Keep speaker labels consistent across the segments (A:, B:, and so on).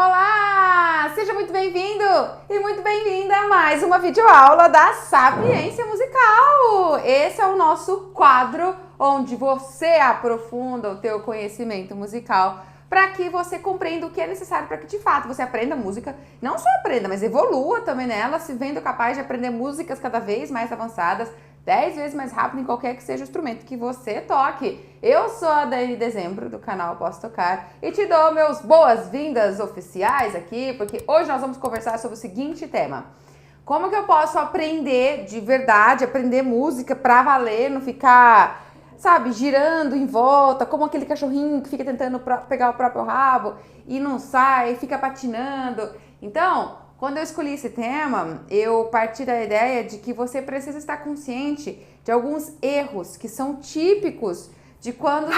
A: Olá! Seja muito bem-vindo e muito bem-vinda a mais uma videoaula da Sapiência Musical! Esse é o nosso quadro onde você aprofunda o teu conhecimento musical para que você compreenda o que é necessário para que de fato você aprenda música, não só aprenda, mas evolua também nela, se vendo capaz de aprender músicas cada vez mais avançadas, 10 vezes mais rápido em qualquer que seja o instrumento que você toque. Eu sou a Dani Dezembro, do canal Posso Tocar, e te dou meus boas-vindas oficiais aqui, porque hoje nós vamos conversar sobre o seguinte tema. Como que eu posso aprender de verdade, aprender música pra valer, não ficar, sabe, girando em volta, como aquele cachorrinho que fica tentando pegar o próprio rabo e não sai, fica patinando. Então, quando eu escolhi esse tema, eu parti da ideia de que você precisa estar consciente de alguns erros que são típicos de quando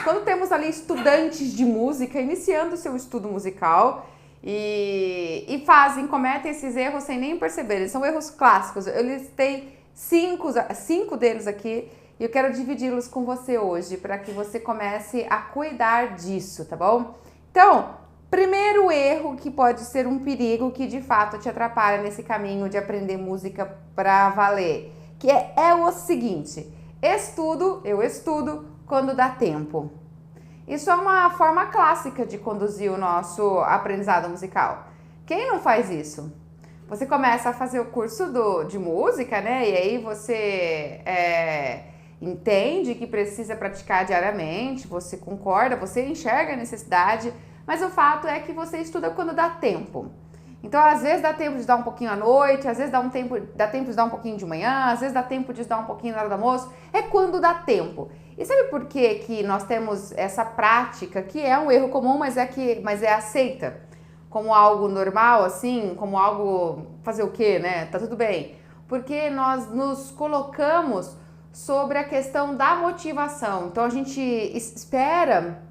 A: quando temos ali estudantes de música iniciando o seu estudo musical e cometem esses erros sem nem perceber. Eles são erros clássicos. Eu listei cinco deles aqui e eu quero dividi-los com você hoje para que você comece a cuidar disso, tá bom? Então, primeiro erro que pode ser um perigo que de fato te atrapalha nesse caminho de aprender música pra valer, que é o seguinte: eu estudo quando dá tempo. Isso é uma forma clássica de conduzir o nosso aprendizado musical. Quem não faz isso? Você começa a fazer o curso de música, né? E aí você entende que precisa praticar diariamente, você concorda, você enxerga a necessidade, mas o fato é que você estuda quando dá tempo. Então, às vezes dá tempo de estudar um pouquinho à noite, às vezes dá tempo de estudar um pouquinho de manhã, às vezes dá tempo de estudar um pouquinho na hora do almoço. É quando dá tempo. E sabe por que nós temos essa prática, que é um erro comum, mas é aceita como algo normal, assim, como algo fazer o quê, né? Tá tudo bem. Porque nós nos colocamos sobre a questão da motivação. Então, a gente espera...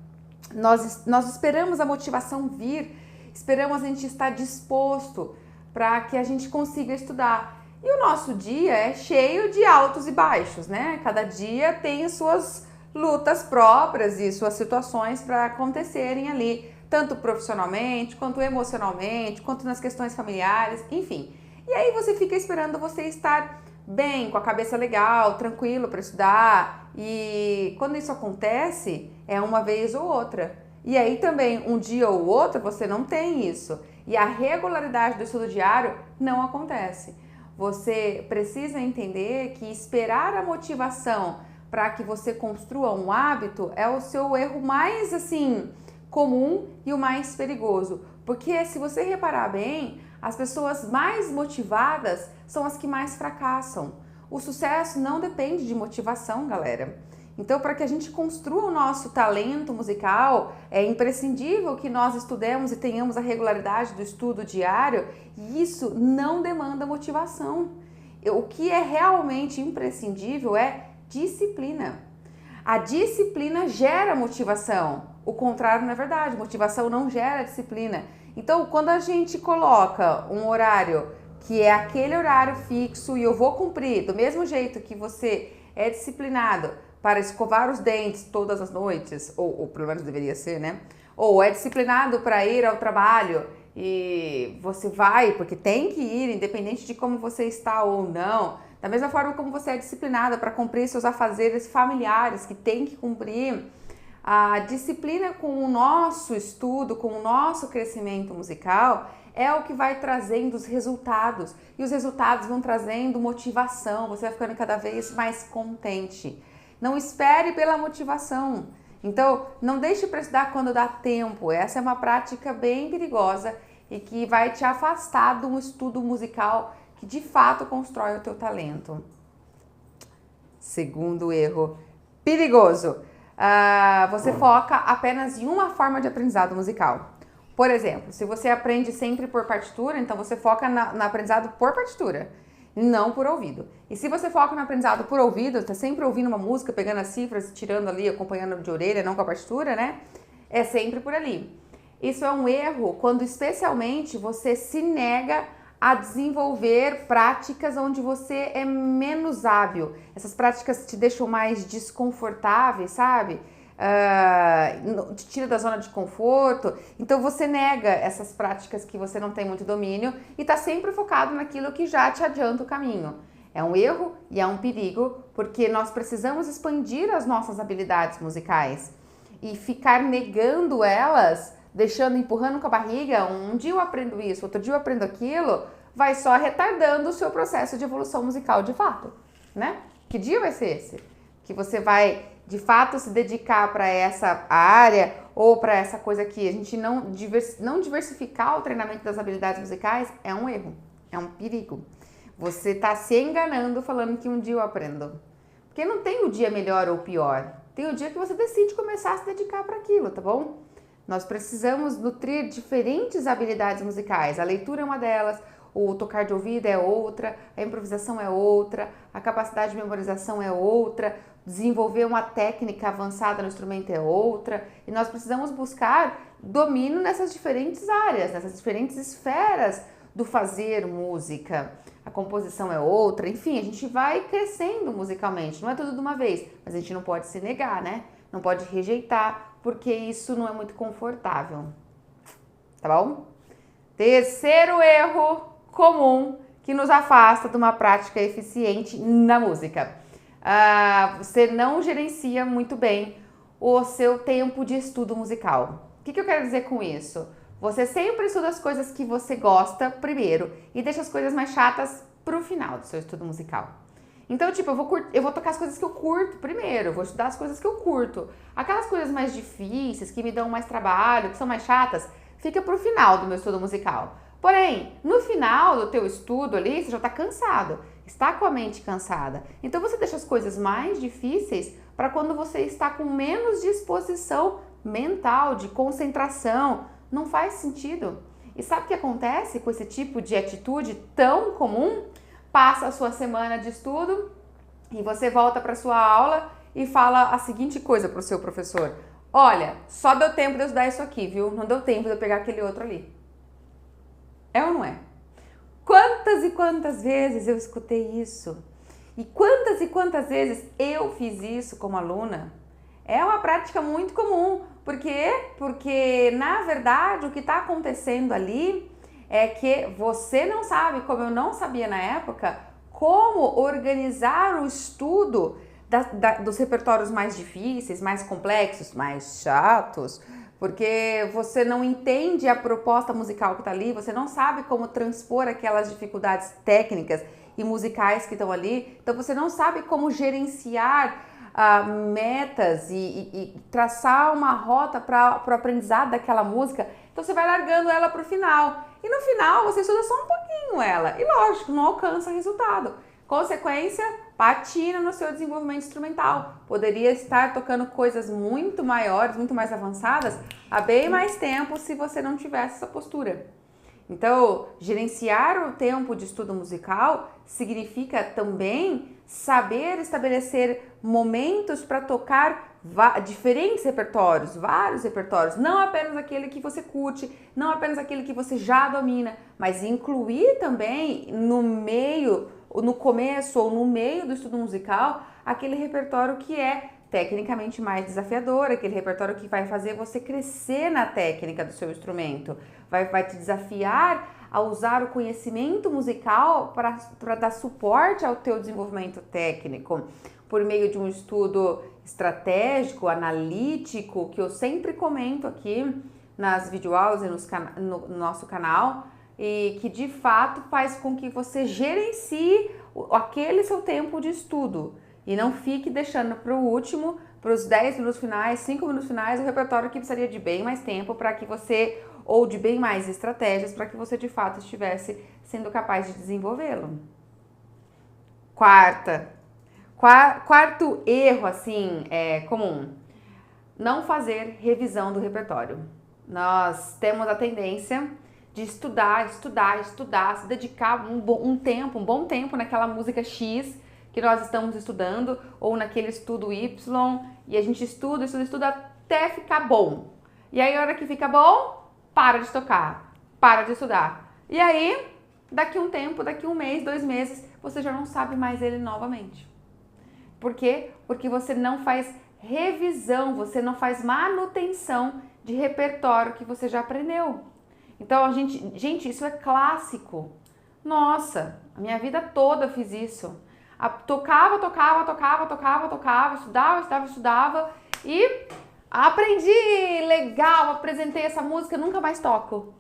A: Nós esperamos a motivação vir, esperamos a gente estar disposto para que a gente consiga estudar. E o nosso dia é cheio de altos e baixos, né? Cada dia tem suas lutas próprias e suas situações para acontecerem ali, tanto profissionalmente, quanto emocionalmente, quanto nas questões familiares, enfim. E aí você fica esperando você estar bem, com a cabeça legal, tranquilo para estudar. E quando isso acontece, é uma vez ou outra. E aí também, um dia ou outro, você não tem isso. E a regularidade do estudo diário não acontece. Você precisa entender que esperar a motivação para que você construa um hábito é o seu erro mais, assim, comum e o mais perigoso. Porque se você reparar bem, as pessoas mais motivadas são as que mais fracassam. O sucesso não depende de motivação, galera. Então, para que a gente construa o nosso talento musical, é imprescindível que nós estudemos e tenhamos a regularidade do estudo diário, e isso não demanda motivação. O que é realmente imprescindível é disciplina. A disciplina gera motivação. O contrário não é verdade, motivação não gera disciplina. Então, quando a gente coloca um horário que é aquele horário fixo e eu vou cumprir do mesmo jeito que você é disciplinado para escovar os dentes todas as noites, ou pelo menos deveria ser, né? Ou é disciplinado para ir ao trabalho e você vai porque tem que ir, independente de como você está ou não. Da mesma forma como você é disciplinado para cumprir seus afazeres familiares que tem que cumprir. A disciplina com o nosso estudo, com o nosso crescimento musical, é o que vai trazendo os resultados. E os resultados vão trazendo motivação, você vai ficando cada vez mais contente. Não espere pela motivação. Então, não deixe para estudar quando dá tempo. Essa é uma prática bem perigosa e que vai te afastar de um estudo musical que de fato constrói o teu talento. Segundo erro perigoso. Você foca apenas em uma forma de aprendizado musical. Por exemplo, se você aprende sempre por partitura, então você foca no aprendizado por partitura, não por ouvido. E se você foca no aprendizado por ouvido, tá sempre ouvindo uma música, pegando as cifras, tirando ali, acompanhando de orelha, não com a partitura, né? É sempre por ali. Isso é um erro quando especialmente você se nega a desenvolver práticas onde você é menos hábil. Essas práticas te deixam mais desconfortáveis, sabe? te tira da zona de conforto. Então você nega essas práticas que você não tem muito domínio e está sempre focado naquilo que já te adianta o caminho. É um erro e é um perigo, porque nós precisamos expandir as nossas habilidades musicais e ficar negando elas, empurrando com a barriga. Um dia eu aprendo isso, outro dia eu aprendo aquilo, vai só retardando o seu processo de evolução musical de fato, né? Que dia vai ser esse? Que você vai, de fato, se dedicar para essa área ou para essa coisa aqui. A gente não diversificar o treinamento das habilidades musicais é um erro, é um perigo. Você está se enganando falando que um dia eu aprendo. Porque não tem o dia melhor ou pior. Tem o dia que você decide começar a se dedicar para aquilo, tá bom? Nós precisamos nutrir diferentes habilidades musicais. A leitura é uma delas, o tocar de ouvido é outra, a improvisação é outra, a capacidade de memorização é outra, desenvolver uma técnica avançada no instrumento é outra. E nós precisamos buscar domínio nessas diferentes áreas, nessas diferentes esferas do fazer música. A composição é outra, enfim, a gente vai crescendo musicalmente, não é tudo de uma vez, mas a gente não pode se negar, né? Não pode rejeitar, porque isso não é muito confortável, tá bom? Terceiro erro comum que nos afasta de uma prática eficiente na música. Você não gerencia muito bem o seu tempo de estudo musical. O que eu quero dizer com isso? Você sempre estuda as coisas que você gosta primeiro e deixa as coisas mais chatas pro final do seu estudo musical. Então, tipo, eu vou tocar as coisas que eu curto primeiro, eu vou estudar as coisas que eu curto. Aquelas coisas mais difíceis, que me dão mais trabalho, que são mais chatas, fica pro final do meu estudo musical. Porém, no final do teu estudo ali, você já tá cansado, está com a mente cansada. Então, você deixa as coisas mais difíceis para quando você está com menos disposição mental, de concentração. Não faz sentido. E sabe o que acontece com esse tipo de atitude tão comum? Passa a sua semana de estudo e você volta para sua aula e fala a seguinte coisa para o seu professor: olha, só deu tempo de eu estudar isso aqui, viu? Não deu tempo de eu pegar aquele outro ali. É ou não é? Quantas e quantas vezes eu escutei isso? E quantas vezes eu fiz isso como aluna? É uma prática muito comum. Por quê? Porque, na verdade, o que está acontecendo ali é que você não sabe, como eu não sabia na época, como organizar o estudo dos repertórios mais difíceis, mais complexos, mais chatos, porque você não entende a proposta musical que está ali, você não sabe como transpor aquelas dificuldades técnicas e musicais que estão ali, então você não sabe como gerenciar metas e traçar uma rota para o aprendizado daquela música. Então você vai largando ela para o final. E no final você estuda só um pouquinho ela. E lógico, não alcança resultado. Consequência, patina no seu desenvolvimento instrumental. Poderia estar tocando coisas muito maiores, muito mais avançadas há bem mais tempo se você não tivesse essa postura. Então, gerenciar o tempo de estudo musical significa também saber estabelecer momentos para tocar diferentes repertórios, vários repertórios, não apenas aquele que você curte, não apenas aquele que você já domina, mas incluir também no começo ou no meio do estudo musical, aquele repertório que é tecnicamente mais desafiador, aquele repertório que vai fazer você crescer na técnica do seu instrumento, vai te desafiar a usar o conhecimento musical para dar suporte ao teu desenvolvimento técnico, por meio de um estudo estratégico, analítico, que eu sempre comento aqui nas videoaulas e no nosso canal, e que de fato faz com que você gerencie aquele seu tempo de estudo e não fique deixando para o último, para os 10 minutos finais, 5 minutos finais, o repertório que precisaria de bem mais tempo para que você, ou de bem mais estratégias, para que você de fato estivesse sendo capaz de desenvolvê-lo. Quarto erro, assim, comum: não fazer revisão do repertório. Nós temos a tendência de estudar, se dedicar um bom tempo naquela música X que nós estamos estudando, ou naquele estudo Y, e a gente estuda até ficar bom. E aí, a hora que fica bom, para de tocar, para de estudar. E aí, daqui um tempo, daqui um mês, 2 meses, você já não sabe mais ele novamente. Por quê? Porque você não faz revisão, você não faz manutenção de repertório que você já aprendeu. Então, gente, isso é clássico. Nossa, a minha vida toda eu fiz isso. Tocava, estudava e aprendi legal, apresentei essa música, nunca mais toco.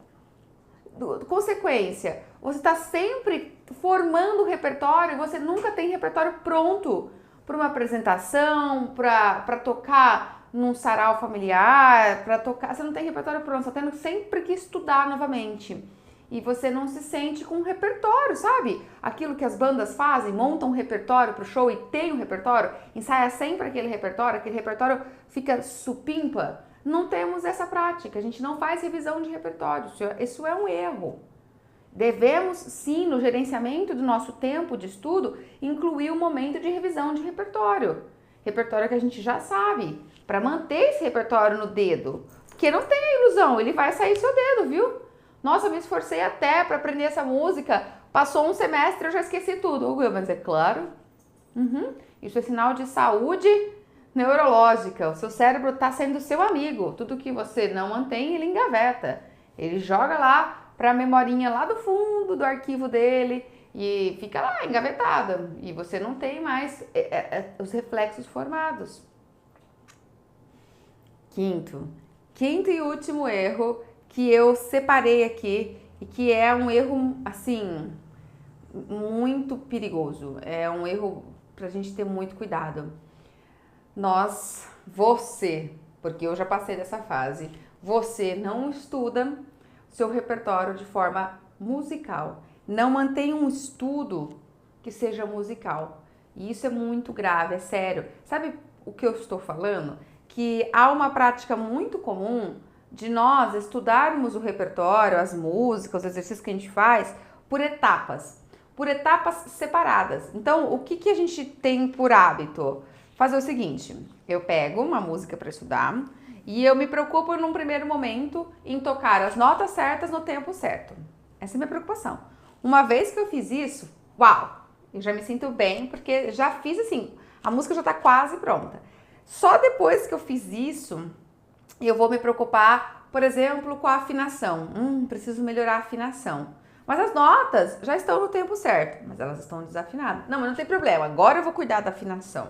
A: Consequência, você está sempre formando o repertório, você nunca tem repertório pronto para uma apresentação, para tocar num sarau familiar, para tocar, você não tem repertório pronto, você está tendo sempre que estudar novamente. E você não se sente com um repertório, sabe? Aquilo que as bandas fazem, montam um repertório pro show e tem um repertório, ensaia sempre aquele repertório fica supimpa. Não temos essa prática, a gente não faz revisão de repertório, isso é um erro. Devemos, sim, no gerenciamento do nosso tempo de estudo, incluir o momento de revisão de repertório. Repertório que a gente já sabe, para manter esse repertório no dedo. Porque não tem ilusão, ele vai sair seu dedo, viu? Nossa, eu me esforcei até para aprender essa música, passou um semestre, eu já esqueci tudo. Mas é claro, isso é sinal de saúde neurológica. O seu cérebro está sendo seu amigo. Tudo que você não mantém, ele engaveta. Ele joga lá para a memorinha lá do fundo do arquivo dele e fica lá engavetada. E você não tem mais os reflexos formados. Quinto e último erro que eu separei aqui e que é um erro, assim, muito perigoso. É um erro pra gente ter muito cuidado. Você, porque eu já passei dessa fase, você não estuda seu repertório de forma musical. Não mantém um estudo que seja musical. E isso é muito grave, é sério. Sabe o que eu estou falando? Que há uma prática muito comum de nós estudarmos o repertório, as músicas, os exercícios que a gente faz por etapas separadas. Então, o que a gente tem por hábito? Fazer o seguinte, eu pego uma música para estudar e eu me preocupo num primeiro momento em tocar as notas certas no tempo certo. Essa é a minha preocupação. Uma vez que eu fiz isso, uau, eu já me sinto bem porque já fiz assim, a música já está quase pronta. Só depois que eu fiz isso, eu vou me preocupar, por exemplo, com a afinação. Preciso melhorar a afinação. Mas as notas já estão no tempo certo, mas elas estão desafinadas. Não, mas não tem problema, agora eu vou cuidar da afinação.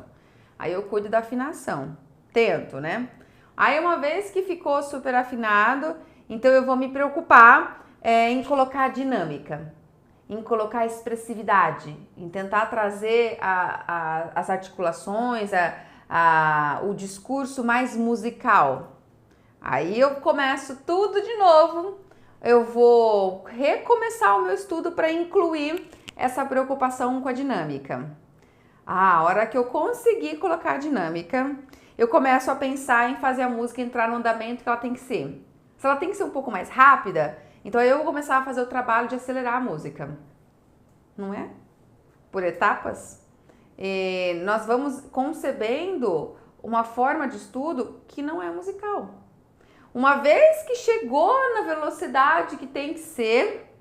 A: Aí eu cuido da afinação. Tento, né? Aí uma vez que ficou super afinado, então eu vou me preocupar em colocar dinâmica, em colocar expressividade, em tentar trazer as articulações, o discurso mais musical. Aí eu começo tudo de novo, eu vou recomeçar o meu estudo para incluir essa preocupação com a dinâmica. A hora que eu conseguir colocar a dinâmica, eu começo a pensar em fazer a música entrar no andamento que ela tem que ser. Se ela tem que ser um pouco mais rápida, então eu vou começar a fazer o trabalho de acelerar a música. Não é? Por etapas. E nós vamos concebendo uma forma de estudo que não é musical. Uma vez que chegou na velocidade que tem que ser,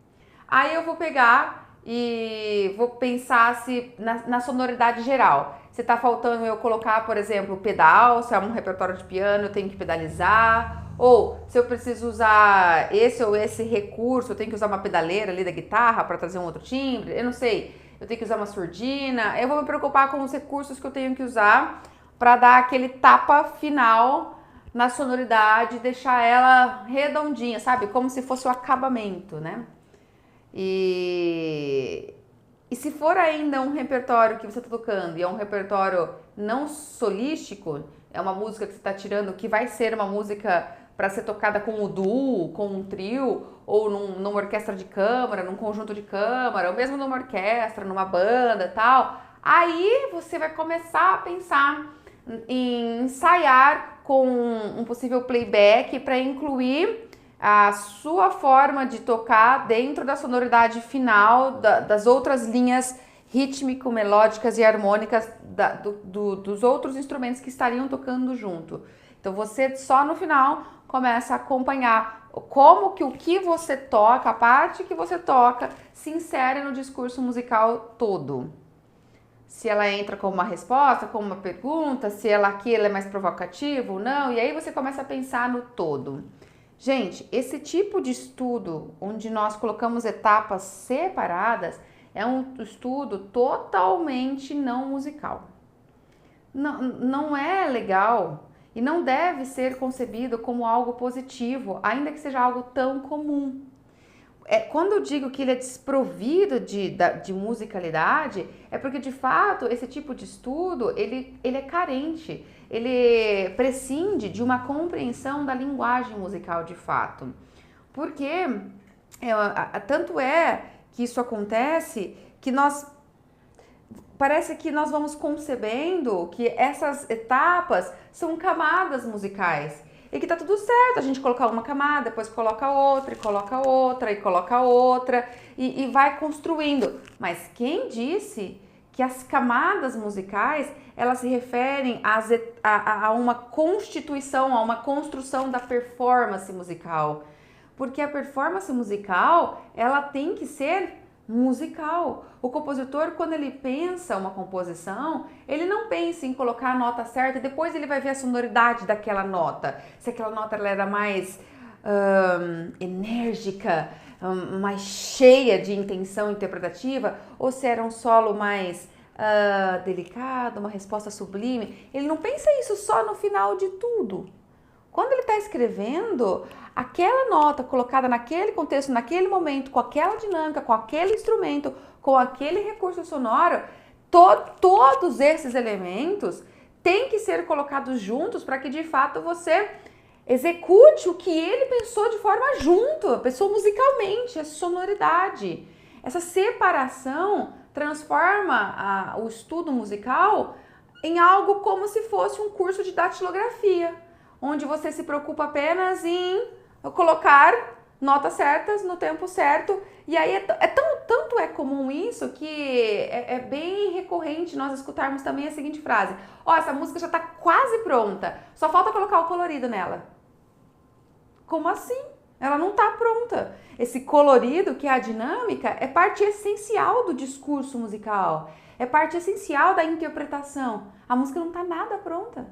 A: aí eu vou pegar e vou pensar se na sonoridade geral. Se tá faltando eu colocar, por exemplo, o pedal, se é um repertório de piano, eu tenho que pedalizar. Ou se eu preciso usar esse ou esse recurso, eu tenho que usar uma pedaleira ali da guitarra para trazer um outro timbre, eu não sei. Eu tenho que usar uma surdina. Eu vou me preocupar com os recursos que eu tenho que usar para dar aquele tapa final na sonoridade, deixar ela redondinha, sabe? Como se fosse o acabamento, né? E se for ainda um repertório que você está tocando e é um repertório não solístico, é uma música que você está tirando que vai ser uma música para ser tocada com o duo, com um trio, ou numa orquestra de câmara, num conjunto de câmara, ou mesmo numa orquestra, numa banda e tal, aí você vai começar a pensar em ensaiar com um possível playback para incluir a sua forma de tocar dentro da sonoridade final das outras linhas rítmico-melódicas e harmônicas dos outros instrumentos que estariam tocando junto. Então você só no final começa a acompanhar como que o que você toca, a parte que você toca, se insere no discurso musical todo. se ela entra como uma resposta, como uma pergunta, se aquilo é mais provocativo ou não, e aí você começa a pensar no todo. Gente, esse tipo de estudo, onde nós colocamos etapas separadas, é um estudo totalmente não musical. Não é legal e não deve ser concebido como algo positivo, ainda que seja algo tão comum. Quando eu digo que ele é desprovido de musicalidade, é porque de fato esse tipo de estudo ele é carente, ele prescinde de uma compreensão da linguagem musical de fato. Porque tanto é que isso acontece que parece que nós vamos concebendo que essas etapas são camadas musicais. E que tá tudo certo a gente colocar uma camada, depois coloca outra, e coloca outra, e coloca outra, e vai construindo. Mas quem disse que as camadas musicais, elas se referem a uma constituição, a uma construção da performance musical? Porque a performance musical, ela tem que ser musical. O compositor, quando ele pensa uma composição, ele não pensa em colocar a nota certa e depois ele vai ver a sonoridade daquela nota. Se aquela nota ela era mais enérgica, mais cheia de intenção interpretativa, ou se era um solo mais delicado, uma resposta sublime. Ele não pensa isso só no final de tudo. Quando ele está escrevendo, aquela nota colocada naquele contexto, naquele momento, com aquela dinâmica, com aquele instrumento, com aquele recurso sonoro, todos esses elementos têm que ser colocados juntos para que de fato você execute o que ele pensou de forma junto, pensou musicalmente, a sonoridade. Essa separação transforma o estudo musical em algo como se fosse um curso de datilografia, onde você se preocupa apenas em colocar notas certas no tempo certo. E aí tanto é comum isso que é bem recorrente nós escutarmos também a seguinte frase: ó, essa música já está quase pronta, só falta colocar o colorido nela. Como assim? Ela não está pronta. Esse colorido, que é a dinâmica, é parte essencial do discurso musical, é parte essencial da interpretação. A música não está nada pronta.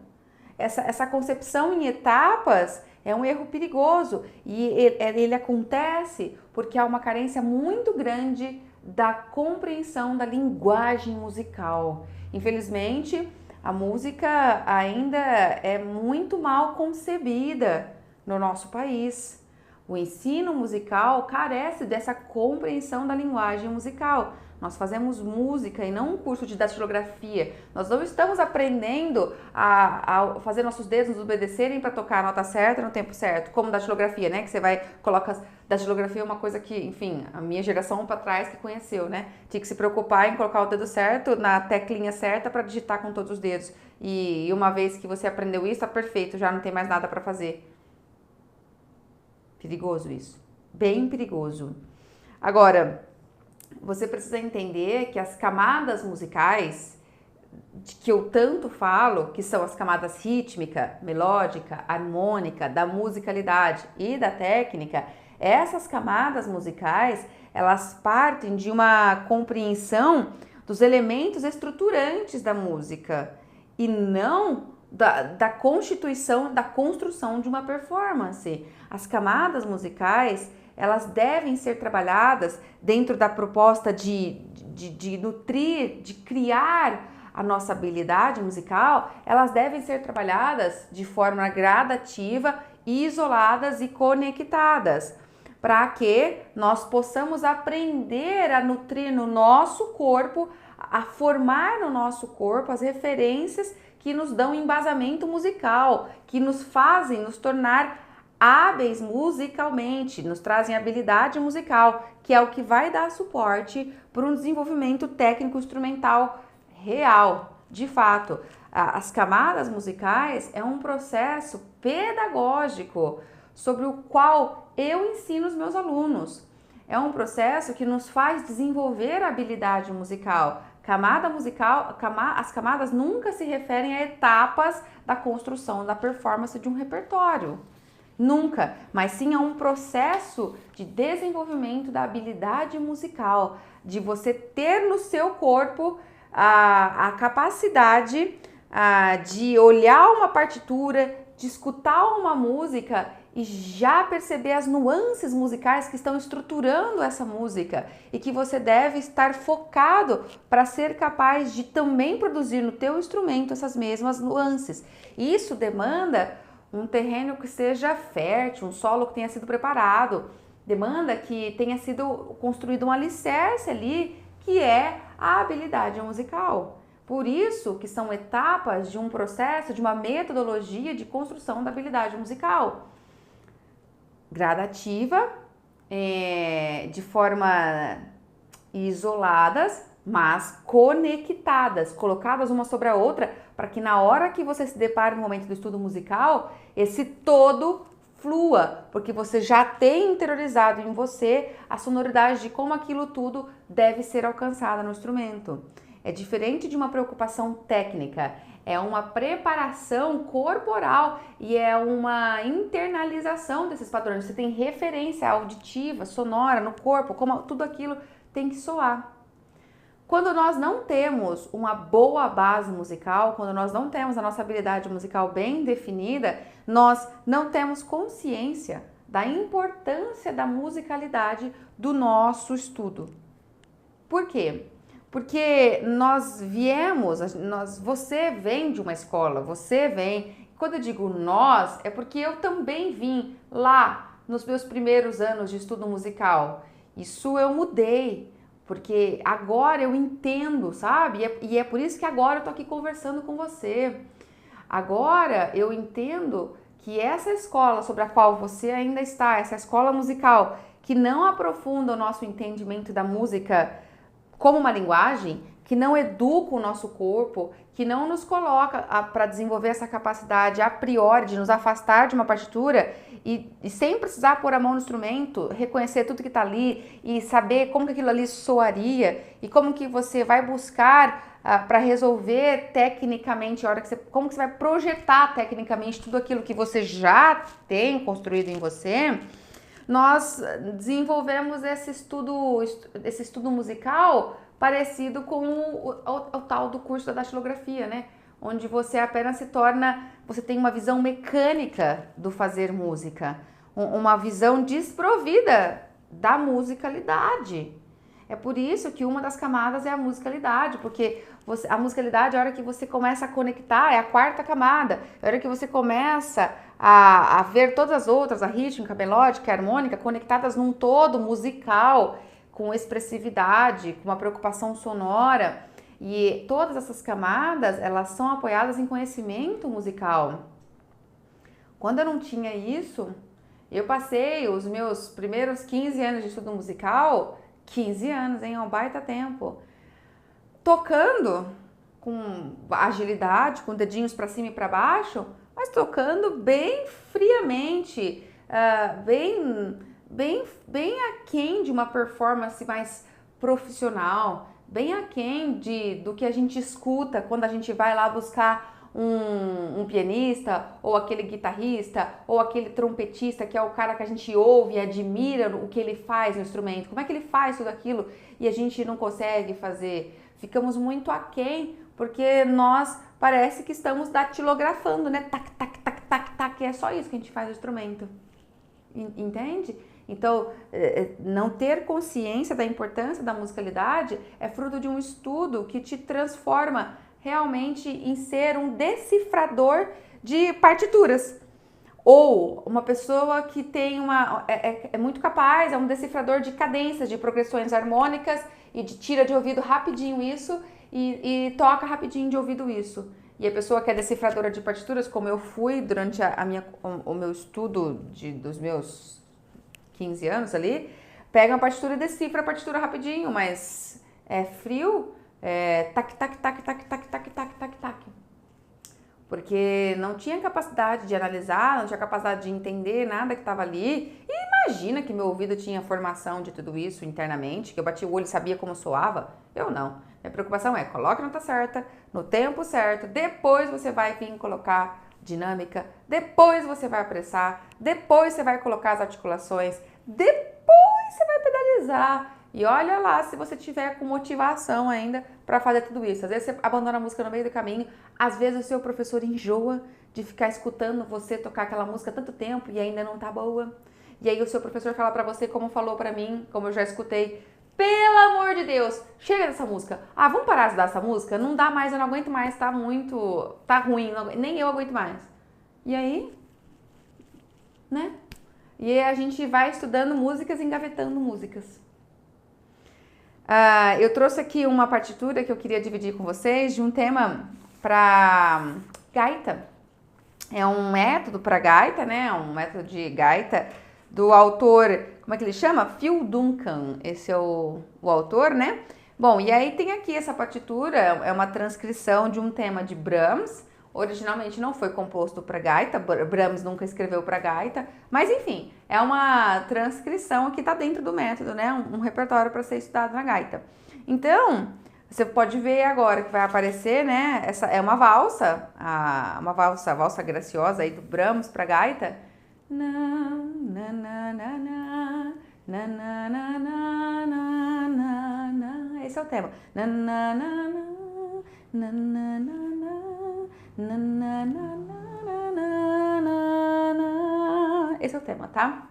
A: Essa concepção em etapas é um erro perigoso e ele acontece porque há uma carência muito grande da compreensão da linguagem musical. Infelizmente, a música ainda é muito mal concebida no nosso país. O ensino musical carece dessa compreensão da linguagem musical. Nós fazemos música e não um curso de datilografia. Nós não estamos aprendendo a fazer nossos dedos nos obedecerem para tocar a nota certa no tempo certo, como datilografia, né? Que você coloca datilografia é uma coisa que, enfim, a minha geração para trás que conheceu, né? Tinha que se preocupar em colocar o dedo certo na teclinha certa para digitar com todos os dedos. E uma vez que você aprendeu isso, tá perfeito, já não tem mais nada para fazer. Perigoso isso, bem perigoso. Agora, você precisa entender que as camadas musicais de que eu tanto falo, que são as camadas rítmica, melódica, harmônica, da musicalidade e da técnica, essas camadas musicais, elas partem de uma compreensão dos elementos estruturantes da música e não da constituição, da construção de uma performance. As camadas musicais, elas devem ser trabalhadas dentro da proposta de nutrir, de criar a nossa habilidade musical. Elas devem ser trabalhadas de forma gradativa, isoladas e conectadas, para que nós possamos aprender a nutrir no nosso corpo, a formar no nosso corpo as referências que nos dão embasamento musical, que nos fazem nos tornar hábeis musicalmente, nos trazem habilidade musical, que é o que vai dar suporte para um desenvolvimento técnico instrumental real, de fato. As camadas musicais é um processo pedagógico sobre o qual eu ensino os meus alunos. É um processo que nos faz desenvolver a habilidade musical. Camada musical, as camadas nunca se referem a etapas da construção da performance de um repertório. Nunca, mas sim a um processo de desenvolvimento da habilidade musical, de você ter no seu corpo a capacidade de olhar uma partitura, de escutar uma música e já perceber as nuances musicais que estão estruturando essa música e que você deve estar focado para ser capaz de também produzir no teu instrumento essas mesmas nuances. Isso demanda um terreno que seja fértil, um solo que tenha sido preparado, demanda que tenha sido construído um alicerce ali, que é a habilidade musical. Por isso que são etapas de um processo, de uma metodologia de construção da habilidade musical. Gradativa, de forma isoladas, mas conectadas, colocadas uma sobre a outra, para que na hora que você se depara no momento do estudo musical, esse todo flua, porque você já tem interiorizado em você a sonoridade de como aquilo tudo deve ser alcançado no instrumento. É diferente de uma preocupação técnica, é uma preparação corporal e é uma internalização desses padrões. Você tem referência auditiva, sonora no corpo, como tudo aquilo tem que soar. Quando nós não temos uma boa base musical, quando nós não temos a nossa habilidade musical bem definida, nós não temos consciência da importância da musicalidade do nosso estudo. Por quê? Porque você vem de uma escola, quando eu digo nós, é porque eu também vim lá nos meus primeiros anos de estudo musical. Isso eu mudei, porque agora eu entendo, sabe? E é por isso que agora eu tô aqui conversando com você. Agora eu entendo que essa escola sobre a qual você ainda está, essa escola musical, que não aprofunda o nosso entendimento da música como uma linguagem, que não educa o nosso corpo, que não nos coloca para desenvolver essa capacidade a priori de nos afastar de uma partitura e sem precisar pôr a mão no instrumento, reconhecer tudo que está ali e saber como que aquilo ali soaria e como que você vai buscar para resolver tecnicamente, como que você vai projetar tecnicamente tudo aquilo que você já tem construído em você. Nós desenvolvemos esse estudo musical parecido com o tal do curso da datilografia, né? Onde você apenas você tem uma visão mecânica do fazer música, uma visão desprovida da musicalidade. É por isso que uma das camadas é a musicalidade, porque a musicalidade, a hora que você começa a conectar, é a quarta camada. A hora que você começa a ver todas as outras, a rítmica, a melódica, a harmônica, conectadas num todo musical, com expressividade, com uma preocupação sonora. E todas essas camadas, elas são apoiadas em conhecimento musical. Quando eu não tinha isso, eu passei os meus primeiros 15 anos de estudo musical, 15 anos, hein? É um baita tempo. Tocando com agilidade, com dedinhos para cima e para baixo, mas tocando bem friamente, bem aquém de uma performance mais profissional, bem aquém do que a gente escuta quando a gente vai lá buscar um pianista, ou aquele guitarrista, ou aquele trompetista, que é o cara que a gente ouve e admira o que ele faz no instrumento, como é que ele faz tudo aquilo e a gente não consegue fazer. Ficamos muito aquém, porque nós parece que estamos datilografando, né? Tac, tac, tac, tac, tac, é só isso que a gente faz no instrumento. Entende? Então, não ter consciência da importância da musicalidade é fruto de um estudo que te transforma realmente em ser um decifrador de partituras. Ou uma pessoa que tem é muito capaz, é um decifrador de cadências, de progressões harmônicas e tira de ouvido rapidinho isso e toca rapidinho de ouvido isso. E a pessoa que é decifradora de partituras, como eu fui durante o meu estudo dos meus 15 anos ali, pega uma partitura e decifra a partitura rapidinho, mas é frio, tac, tac, tac, tac, tac, tac, tac, tac, tac. Porque não tinha capacidade de analisar, não tinha capacidade de entender nada que estava ali. E imagina que meu ouvido tinha formação de tudo isso internamente, que eu bati o olho e sabia como soava. Eu não. Minha preocupação é, coloque a nota certa, no tempo certo, depois você vai vir colocar dinâmica, depois você vai apressar, depois você vai colocar as articulações, depois você vai pedalizar. E olha lá se você tiver com motivação ainda para fazer tudo isso. Às vezes você abandona a música no meio do caminho, às vezes o seu professor enjoa de ficar escutando você tocar aquela música tanto tempo e ainda não tá boa. E aí o seu professor fala pra você, como falou pra mim, como eu já escutei, pelo amor de Deus, chega dessa música. Ah, vamos parar de estudar essa música? Não dá mais, eu não aguento mais, tá ruim, nem eu aguento mais. E aí, né? E aí a gente vai estudando músicas e engavetando músicas. Eu trouxe aqui uma partitura que eu queria dividir com vocês de um tema para gaita. É um método para gaita, né? Um método de gaita do autor, como é que ele chama? Phil Duncan, esse é o autor, né? Bom, e aí tem aqui essa partitura, é uma transcrição de um tema de Brahms. Originalmente não foi composto para gaita, Brahms nunca escreveu para gaita, mas enfim, é uma transcrição que está dentro do método, né? Um repertório para ser estudado na gaita. Então, você pode ver agora que vai aparecer, né? Essa é uma valsa, a valsa graciosa aí do Brahms para gaita. Esse é o tema. Esse é o tema, tá?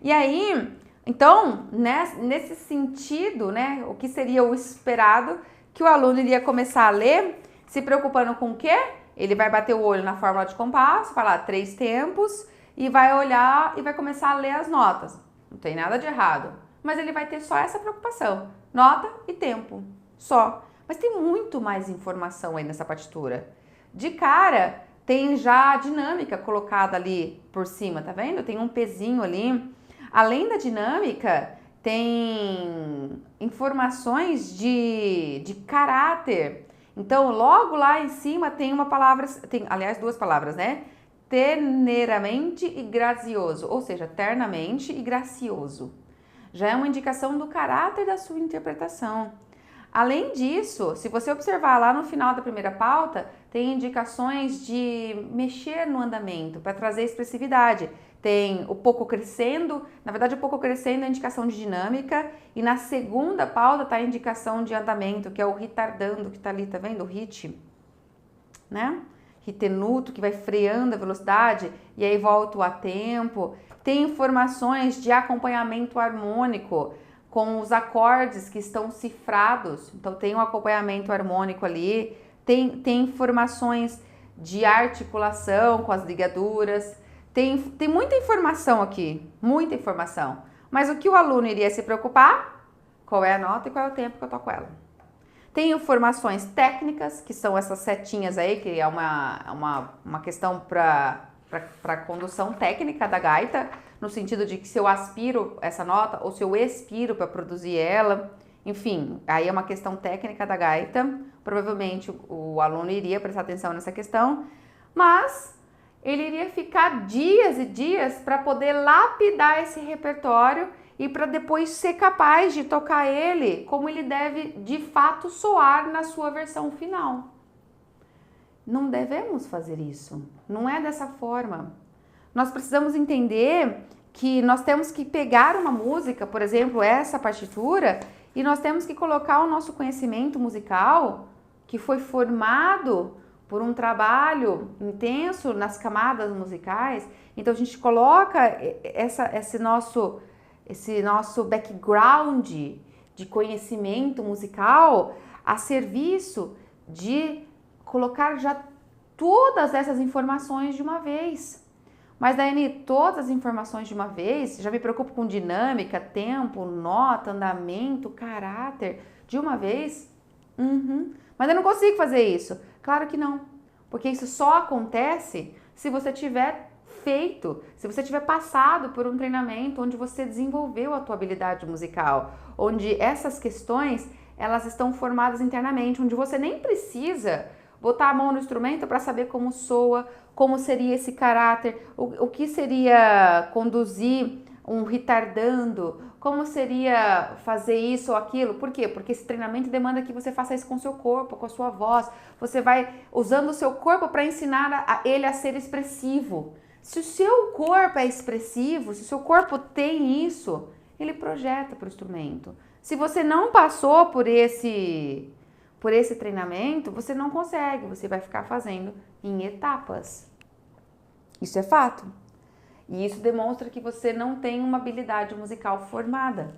A: E aí, então, nesse sentido, né, o que seria o esperado que o aluno iria começar a ler, se preocupando com o quê? Ele vai bater o olho na fórmula de compasso, vai lá 3 tempos e vai olhar e vai começar a ler as notas. Não tem nada de errado, mas ele vai ter só essa preocupação, nota e tempo, só. Mas tem muito mais informação aí nessa partitura. De cara, tem já a dinâmica colocada ali por cima, tá vendo? Tem um pezinho ali. Além da dinâmica, tem informações de caráter. Então, logo lá em cima tem uma palavra, tem, aliás, 2 palavras, né? Terneiramente e gracioso, ou seja, ternamente e gracioso. Já é uma indicação do caráter da sua interpretação. Além disso, se você observar lá no final da primeira pauta, tem indicações de mexer no andamento para trazer expressividade. Tem o pouco crescendo, na verdade o pouco crescendo é a indicação de dinâmica, e na segunda pauta está a indicação de andamento, que é o retardando, que está ali, tá vendo? O hit, né? Ritenuto, que vai freando a velocidade, e aí volta o a tempo. Tem informações de acompanhamento harmônico, com os acordes que estão cifrados, então tem um acompanhamento harmônico ali, tem informações de articulação com as ligaduras, tem muita informação aqui, muita informação. Mas o que o aluno iria se preocupar? Qual é a nota e qual é o tempo que eu toco ela. Tem informações técnicas, que são essas setinhas aí, que é uma questão para condução técnica da gaita, no sentido de que se eu aspiro essa nota ou se eu expiro para produzir ela, enfim, aí é uma questão técnica da gaita. Provavelmente o aluno iria prestar atenção nessa questão, mas ele iria ficar dias e dias para poder lapidar esse repertório e para depois ser capaz de tocar ele como ele deve de fato soar na sua versão final. Não devemos fazer isso, não é dessa forma. Nós precisamos entender que nós temos que pegar uma música, por exemplo, essa partitura, e nós temos que colocar o nosso conhecimento musical, que foi formado por um trabalho intenso nas camadas musicais. Então a gente coloca esse nosso background de conhecimento musical a serviço de colocar já todas essas informações de uma vez. Mas, Daiane, todas as informações de uma vez, já me preocupo com dinâmica, tempo, nota, andamento, caráter, de uma vez? Mas eu não consigo fazer isso. Claro que não, porque isso só acontece se você tiver feito, se você tiver passado por um treinamento onde você desenvolveu a tua habilidade musical, onde essas questões, elas estão formadas internamente, onde você nem precisa botar a mão no instrumento para saber como soa, como seria esse caráter, o que seria conduzir um retardando, como seria fazer isso ou aquilo. Por quê? Porque esse treinamento demanda que você faça isso com o seu corpo, com a sua voz. Você vai usando o seu corpo para ensinar ele a ser expressivo. Se o seu corpo é expressivo, se o seu corpo tem isso, ele projeta para o instrumento. Se você não passou por esse treinamento, você não consegue, você vai ficar fazendo em etapas. Isso é fato. E isso demonstra que você não tem uma habilidade musical formada.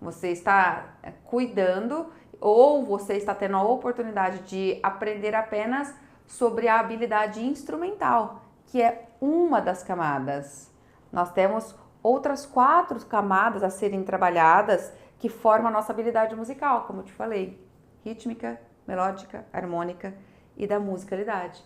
A: Você está cuidando ou você está tendo a oportunidade de aprender apenas sobre a habilidade instrumental, que é uma das camadas. Nós temos outras 4 camadas a serem trabalhadas que formam a nossa habilidade musical, como eu te falei, rítmica, melódica, harmônica e da musicalidade.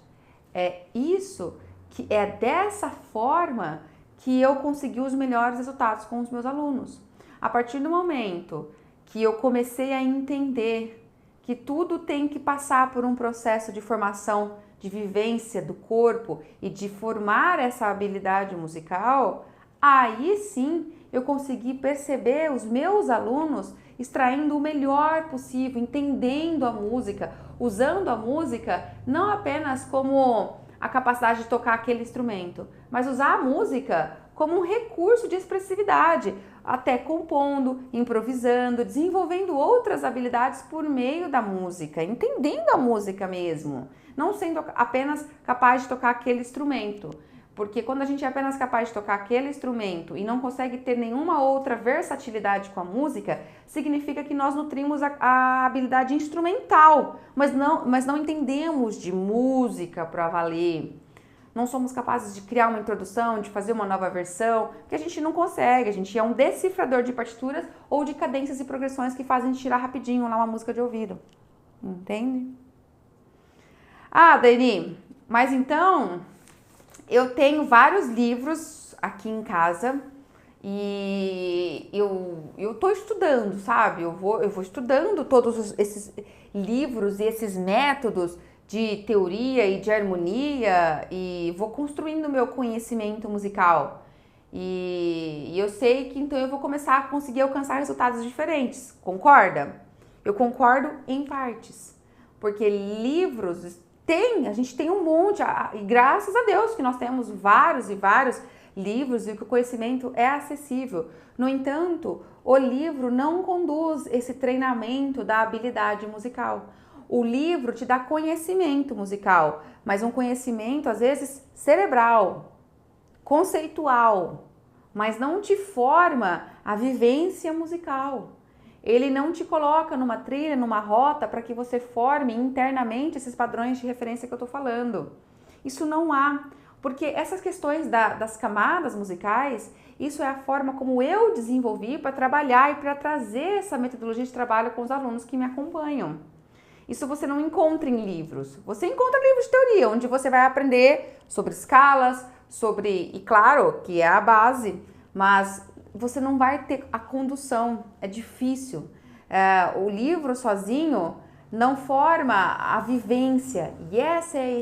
A: É isso que é dessa forma que eu consegui os melhores resultados com os meus alunos. A partir do momento que eu comecei a entender que tudo tem que passar por um processo de formação, de vivência do corpo e de formar essa habilidade musical, aí sim eu consegui perceber os meus alunos extraindo o melhor possível, entendendo a música, usando a música não apenas como a capacidade de tocar aquele instrumento, mas usar a música como um recurso de expressividade, até compondo, improvisando, desenvolvendo outras habilidades por meio da música, entendendo a música mesmo, não sendo apenas capaz de tocar aquele instrumento. Porque quando a gente é apenas capaz de tocar aquele instrumento e não consegue ter nenhuma outra versatilidade com a música, significa que nós nutrimos a habilidade instrumental, mas não entendemos de música para valer. Não somos capazes de criar uma introdução, de fazer uma nova versão, porque a gente não consegue, a gente é um decifrador de partituras ou de cadências e progressões que fazem tirar rapidinho lá uma música de ouvido. Entende? Ah, Dani, mas então eu tenho vários livros aqui em casa e eu tô estudando, sabe? Eu vou estudando todos esses livros e esses métodos de teoria e de harmonia e vou construindo meu conhecimento musical. E eu sei que então eu vou começar a conseguir alcançar resultados diferentes, concorda? Eu concordo em partes, porque livros a gente tem um monte, e graças a Deus que nós temos vários e vários livros e que o conhecimento é acessível. No entanto, o livro não conduz esse treinamento da habilidade musical. O livro te dá conhecimento musical, mas um conhecimento às vezes cerebral, conceitual, mas não te forma a vivência musical. Ele não te coloca numa trilha, numa rota para que você forme internamente esses padrões de referência que eu tô falando. Isso não há, porque essas questões das camadas musicais, isso é a forma como eu desenvolvi para trabalhar e para trazer essa metodologia de trabalho com os alunos que me acompanham. Isso você não encontra em livros. Você encontra livros de teoria, onde você vai aprender sobre escalas, e claro que é a base, mas você não vai ter a condução, é difícil. O livro sozinho não forma a vivência, e essa é a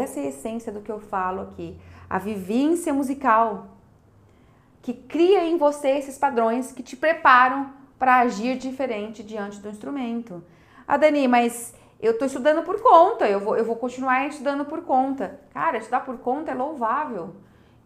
A: essência do que eu falo aqui, a vivência musical, que cria em você esses padrões que te preparam para agir diferente diante do instrumento. Ah, Dani, mas eu tô estudando por conta, eu vou continuar estudando por conta. Cara, estudar por conta é louvável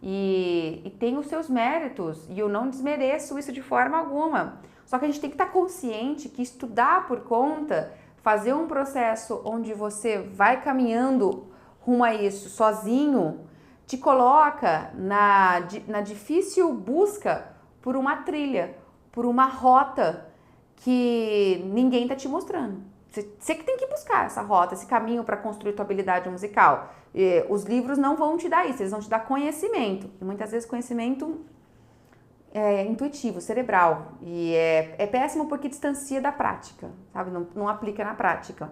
A: e tem os seus méritos e eu não desmereço isso de forma alguma. Só que a gente tem que estar consciente que estudar por conta, fazer um processo onde você vai caminhando rumo a isso sozinho, te coloca na difícil busca por uma trilha, por uma rota que ninguém tá te mostrando. Você que tem que buscar essa rota, esse caminho para construir tua habilidade musical. Os livros não vão te dar isso, eles vão te dar conhecimento. E muitas vezes conhecimento intuitivo, cerebral. E é péssimo porque distancia da prática, sabe? Não aplica na prática.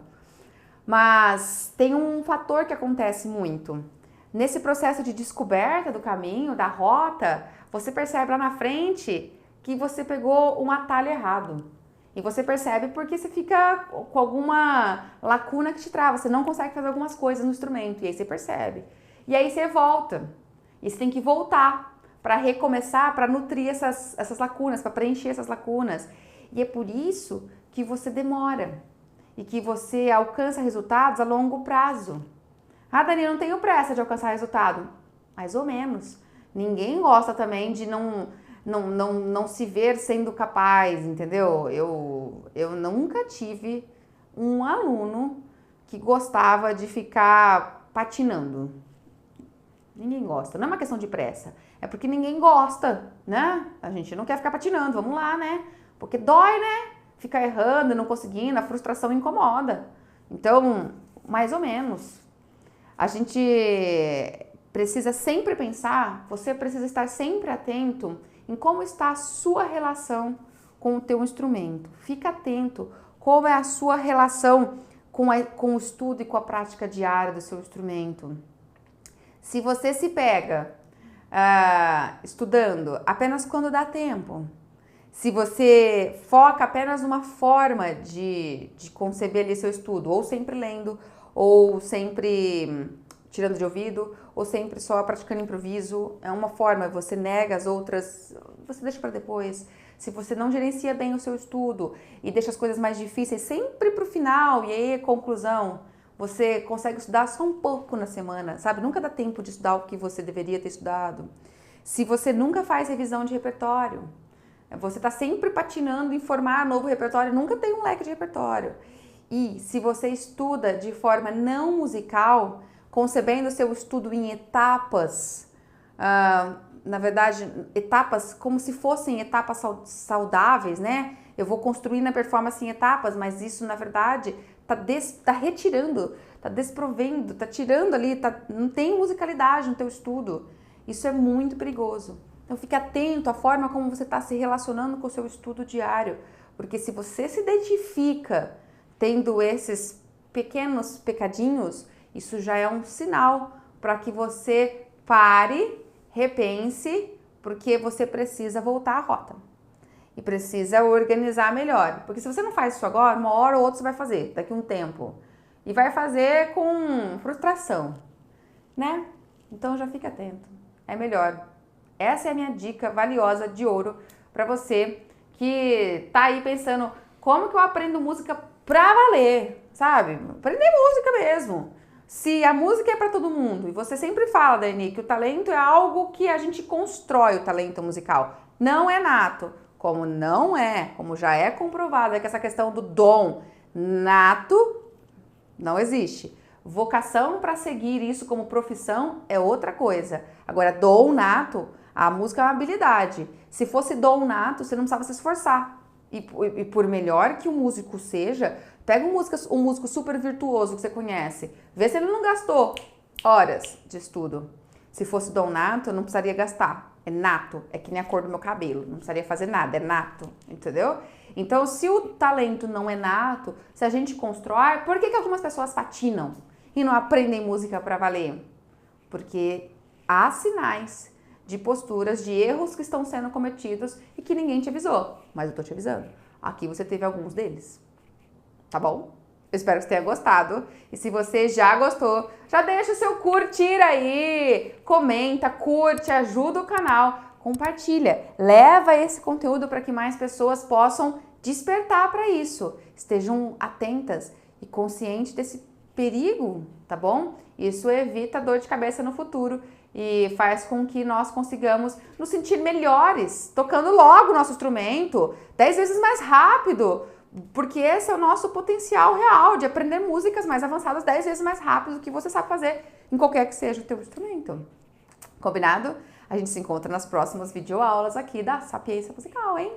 A: Mas tem um fator que acontece muito. Nesse processo de descoberta do caminho, da rota, você percebe lá na frente que você pegou um atalho errado. E você percebe porque você fica com alguma lacuna que te trava, você não consegue fazer algumas coisas no instrumento, e aí você percebe. E aí você volta, e você tem que voltar para recomeçar, para nutrir essas lacunas, para preencher essas lacunas. E é por isso que você demora e que você alcança resultados a longo prazo. Ah, Dani, eu não tenho pressa de alcançar resultado. Mais ou menos. Ninguém gosta também de não se ver sendo capaz, entendeu? Eu nunca tive um aluno que gostava de ficar patinando. Ninguém gosta, não é uma questão de pressa, é porque ninguém gosta, né? A gente não quer ficar patinando, vamos lá, né? Porque dói, né? Ficar errando, não conseguindo, a frustração incomoda. Então, mais ou menos. A gente precisa sempre pensar, você precisa estar sempre atento em como está a sua relação com o teu instrumento. Fica atento como é a sua relação com o estudo e com a prática diária do seu instrumento. Se você se pega estudando apenas quando dá tempo, se você foca apenas numa forma de conceber ali seu estudo, ou sempre lendo, ou sempre tirando de ouvido, ou sempre só praticando improviso, é uma forma, você nega as outras, você deixa para depois. Se você não gerencia bem o seu estudo e deixa as coisas mais difíceis sempre pro final, e aí conclusão, você consegue estudar só um pouco na semana, sabe? Nunca dá tempo de estudar o que você deveria ter estudado. Se você nunca faz revisão de repertório, você está sempre patinando em formar novo repertório, nunca tem um leque de repertório. E se você estuda de forma não musical, concebendo o seu estudo em etapas, na verdade, etapas como se fossem etapas saudáveis, né? Eu vou construindo a performance em etapas, mas isso, na verdade, tá retirando, tá desprovendo, tá tirando ali, não tem musicalidade no teu estudo. Isso é muito perigoso. Então fique atento à forma como você está se relacionando com o seu estudo diário, porque se você se identifica tendo esses pequenos pecadinhos, isso já é um sinal para que você pare, repense, porque você precisa voltar à rota e precisa organizar melhor. Porque se você não faz isso agora, uma hora ou outra você vai fazer, daqui a um tempo, e vai fazer com frustração, né? Então já fique atento, é melhor. Essa é a minha dica valiosa de ouro para você que tá aí pensando como que eu aprendo música pra valer, sabe? Aprender música mesmo. Se a música é para todo mundo e você sempre fala, Dani, que o talento é algo que a gente constrói, o talento musical, não é nato. Como não é, como já é comprovado, é que essa questão do dom nato não existe. Vocação para seguir isso como profissão é outra coisa. Agora, dom nato, a música é uma habilidade. Se fosse dom nato, você não precisava se esforçar. E por melhor que o músico seja, pega um músico super virtuoso que você conhece, vê se ele não gastou horas de estudo. Se fosse dom nato, eu não precisaria gastar. É nato, é que nem a cor do meu cabelo, não precisaria fazer nada, é nato, entendeu? Então, se o talento não é nato, se a gente constrói, por que algumas pessoas patinam e não aprendem música para valer? Porque há sinais de posturas, de erros que estão sendo cometidos e que ninguém te avisou, mas eu tô te avisando. Aqui você teve alguns deles, tá bom? Eu espero que você tenha gostado. E se você já gostou, já deixa o seu curtir aí. Comenta, curte, ajuda o canal, compartilha. Leva esse conteúdo para que mais pessoas possam despertar para isso. Estejam atentas e conscientes desse perigo, tá bom? Isso evita dor de cabeça no futuro e faz com que nós consigamos nos sentir melhores, tocando logo o nosso instrumento, 10 vezes mais rápido. Porque esse é o nosso potencial real de aprender músicas mais avançadas 10 vezes mais rápido do que você sabe fazer em qualquer que seja o teu instrumento. Combinado? A gente se encontra nas próximas videoaulas aqui da Sapiência Musical, hein?